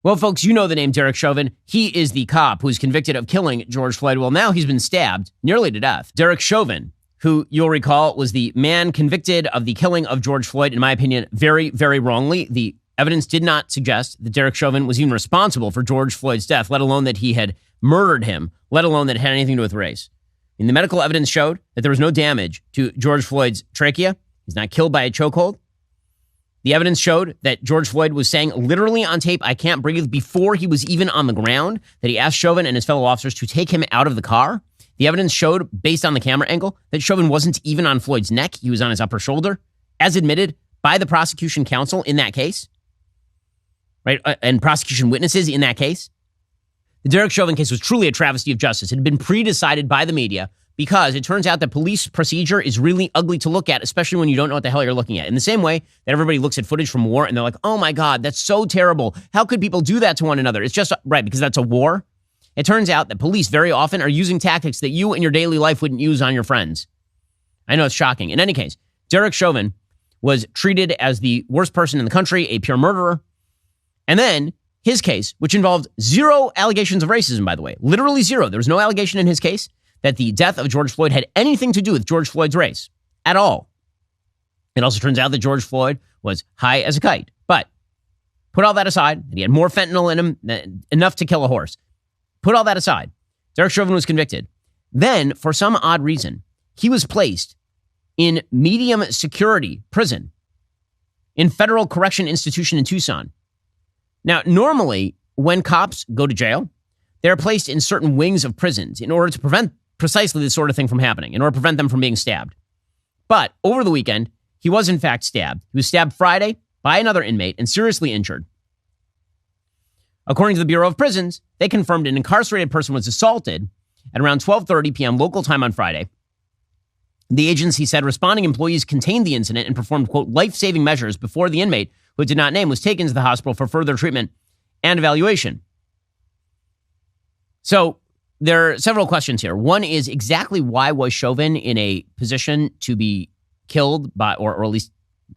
Well, folks, you know the name Derek Chauvin. He is the cop who was convicted of killing George Floyd. Well, now he's been stabbed nearly to death. Derek Chauvin, who you'll recall was the man convicted of the killing of George Floyd, in my opinion, very, very wrongly. The evidence did not suggest that Derek Chauvin was even responsible for George Floyd's death, let alone that he had murdered him, let alone that it had anything to do with race. And the medical evidence showed that there was no damage to George Floyd's trachea. He's not killed by a chokehold. The evidence showed that George Floyd was saying literally on tape, "I can't breathe," before he was even on the ground, that he asked Chauvin and his fellow officers to take him out of the car. The evidence showed, based on the camera angle, that Chauvin wasn't even on Floyd's neck. He was on his upper shoulder, as admitted by the prosecution counsel in that case, right? And prosecution witnesses in that case. The Derek Chauvin case was truly a travesty of justice. It had been pre-decided by the media because it turns out that police procedure is really ugly to look at, especially when you don't know what the hell you're looking at. In the same way that everybody looks at footage from war and they're like, "Oh my God, that's so terrible. How could people do that to one another?" It's just, right, because that's a war. It turns out that police very often are using tactics that you in your daily life wouldn't use on your friends. I know it's shocking. In any case, Derek Chauvin was treated as the worst person in the country, a pure murderer. And then his case, which involved zero allegations of racism, by the way, literally zero. There was no allegation in his case that the death of George Floyd had anything to do with George Floyd's race at all. It also turns out that George Floyd was high as a kite. But put all that aside, that he had more fentanyl in him, enough to kill a horse. Put all that aside. Derek Chauvin was convicted. Then, for some odd reason, he was placed in medium security prison in Federal Correction Institution in Tucson. Now, normally, when cops go to jail, they're placed in certain wings of prisons in order to prevent precisely this sort of thing from happening, in order to prevent them from being stabbed. But over the weekend, he was in fact stabbed. He was stabbed Friday by another inmate and seriously injured. According to the Bureau of Prisons, they confirmed an incarcerated person was assaulted at around 12:30 p.m. local time on Friday. The agency said responding employees contained the incident and performed, quote, life-saving measures before the inmate, who it did not name, was taken to the hospital for further treatment and evaluation. So there are several questions here. One is, exactly why was Chauvin in a position to be killed by, or at least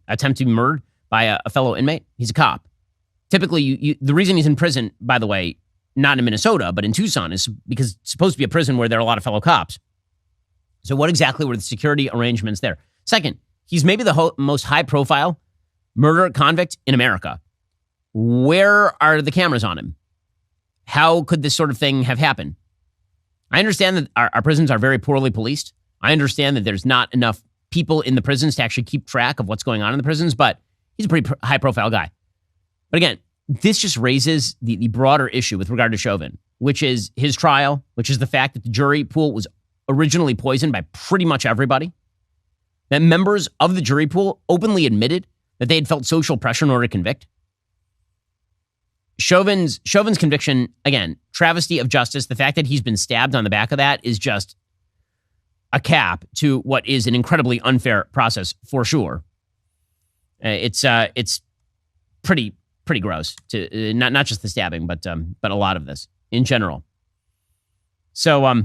attempt to be murdered by a fellow inmate? He's a cop. Typically, the reason he's in prison, by the way, not in Minnesota, but in Tucson, is because it's supposed to be a prison where there are a lot of fellow cops. So what exactly were the security arrangements there? Second, he's maybe the most high-profile murder convict in America. Where are the cameras on him? How could this sort of thing have happened? I understand that our prisons are very poorly policed. I understand that there's not enough people in the prisons to actually keep track of what's going on in the prisons, but he's a pretty high-profile guy. But again, this just raises the broader issue with regard to Chauvin, which is his trial, which is the fact that the jury pool was originally poisoned by pretty much everybody, that members of the jury pool openly admitted that they had felt social pressure in order to convict. Chauvin's conviction, again, travesty of justice. The fact that he's been stabbed on the back of that is just a cap to what is an incredibly unfair process for sure. It's pretty gross to not just the stabbing, but a lot of this in general. So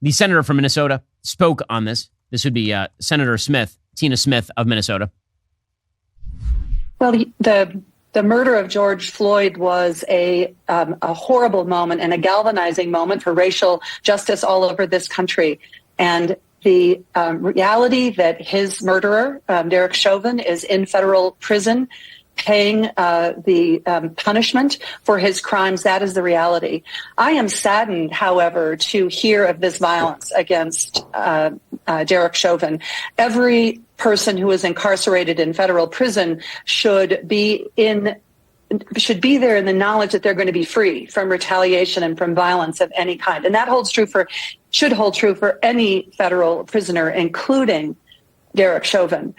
the senator from Minnesota spoke on this. This would be Senator Smith, Tina Smith of Minnesota. Well, the murder of George Floyd was a horrible moment and a galvanizing moment for racial justice all over this country. And the reality that his murderer, Derek Chauvin, is in federal prison paying the punishment for his crimes, that is the reality. I am saddened, however, to hear of this violence against Derek Chauvin. Every person who is incarcerated in federal prison should be there in the knowledge that they're going to be free from retaliation and from violence of any kind. And that should hold true for any federal prisoner, including Derek Chauvin.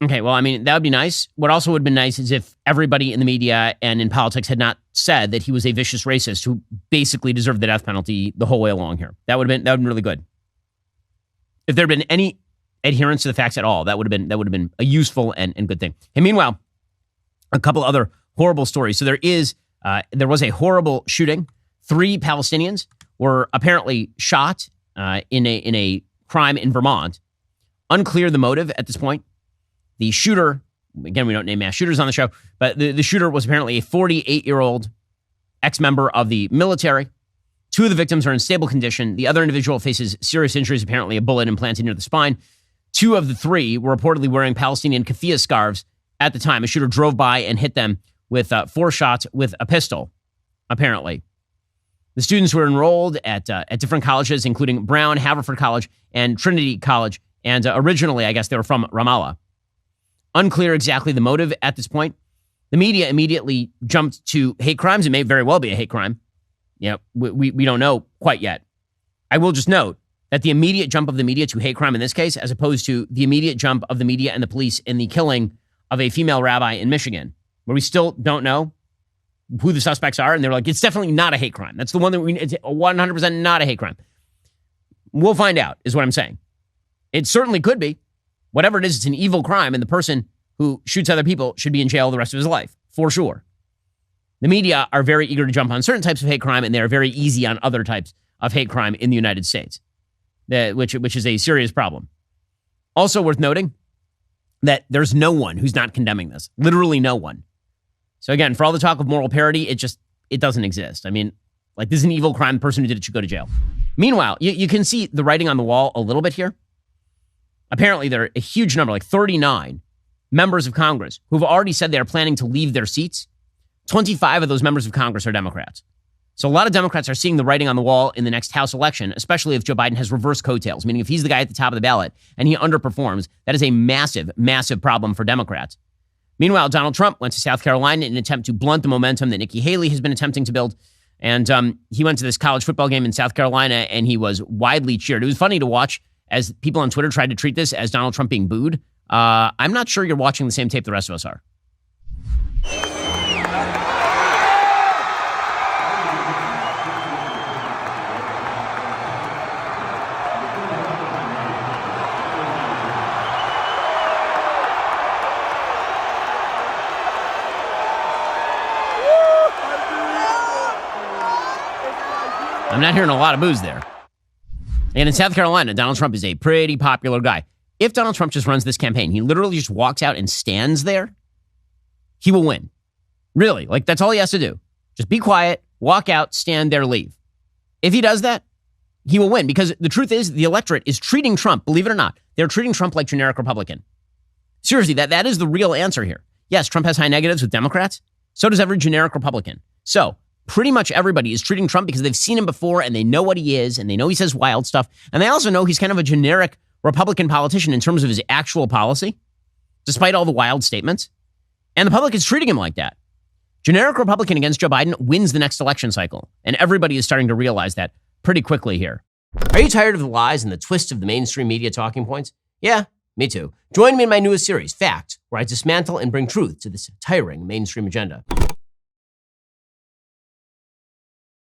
Okay, well, I mean, that would be nice. What also would have been nice is if everybody in the media and in politics had not said that he was a vicious racist who basically deserved the death penalty the whole way along here. That would have been really good. If there had been any adherence to the facts at all, that would have been a useful and good thing. And meanwhile, a couple other horrible stories. So there was a horrible shooting. 3 Palestinians were apparently shot in a crime in Vermont. Unclear the motive at this point. The shooter Again, we don't name mass shooters on the show, but the shooter was apparently a 48-year-old ex-member of the military. Two of the victims are in stable condition. The other individual faces serious injuries, apparently a bullet implanted near the spine. Two of the three were reportedly wearing Palestinian keffiyeh scarves at the time. A shooter drove by and hit them with 4 shots with a pistol, apparently. The students were enrolled at different colleges, including Brown, Haverford College, and Trinity College. And originally, I guess they were from Ramallah. Unclear exactly the motive at this point. The media immediately jumped to hate crimes. It may very well be a hate crime. We don't know quite yet. I will just note that the immediate jump of the media to hate crime in this case, as opposed to the immediate jump of the media and the police in the killing of a female rabbi in Michigan, where we still don't know who the suspects are, and they're like, it's definitely not a hate crime. That's the one that it's 100% not a hate crime. We'll find out, is what I'm saying. It certainly could be. Whatever it is, it's an evil crime, and the person who shoots other people should be in jail the rest of his life, for sure. The media are very eager to jump on certain types of hate crime, and they are very easy on other types of hate crime in the United States, which is a serious problem. Also worth noting that there's no one who's not condemning this. Literally no one. So again, for all the talk of moral parity, it doesn't exist. I mean, like, this is an evil crime. The person who did it should go to jail. Meanwhile, you can see the writing on the wall a little bit here. Apparently, there are a huge number, like 39 members of Congress who've already said they are planning to leave their seats. 25 of those members of Congress are Democrats. So a lot of Democrats are seeing the writing on the wall in the next House election, especially if Joe Biden has reverse coattails, meaning if he's the guy at the top of the ballot and he underperforms, that is a massive, massive problem for Democrats. Meanwhile, Donald Trump went to South Carolina in an attempt to blunt the momentum that Nikki Haley has been attempting to build. And he went to this college football game in South Carolina, and he was widely cheered. It was funny to watch as people on Twitter tried to treat this as Donald Trump being booed. I'm not sure you're watching the same tape the rest of us are. I'm not hearing a lot of boos there. And in South Carolina, Donald Trump is a pretty popular guy. If Donald Trump just runs this campaign, he literally just walks out and stands there, he will win. Really, like, that's all he has to do. Just be quiet, walk out, stand there, leave. If he does that, he will win, because the truth is the electorate is treating Trump, believe it or not, they're treating Trump like generic Republican. Seriously, that is the real answer here. Yes, Trump has high negatives with Democrats. So does every generic Republican. So pretty much everybody is treating Trump because they've seen him before and they know what he is and they know he says wild stuff. And they also know he's kind of a generic Republican politician in terms of his actual policy, despite all the wild statements. And the public is treating him like that. Generic Republican against Joe Biden wins the next election cycle. And everybody is starting to realize that pretty quickly here. Are you tired of the lies and the twists of the mainstream media talking points? Yeah, me too. Join me in my newest series, Fact, where I dismantle and bring truth to this tiring mainstream agenda.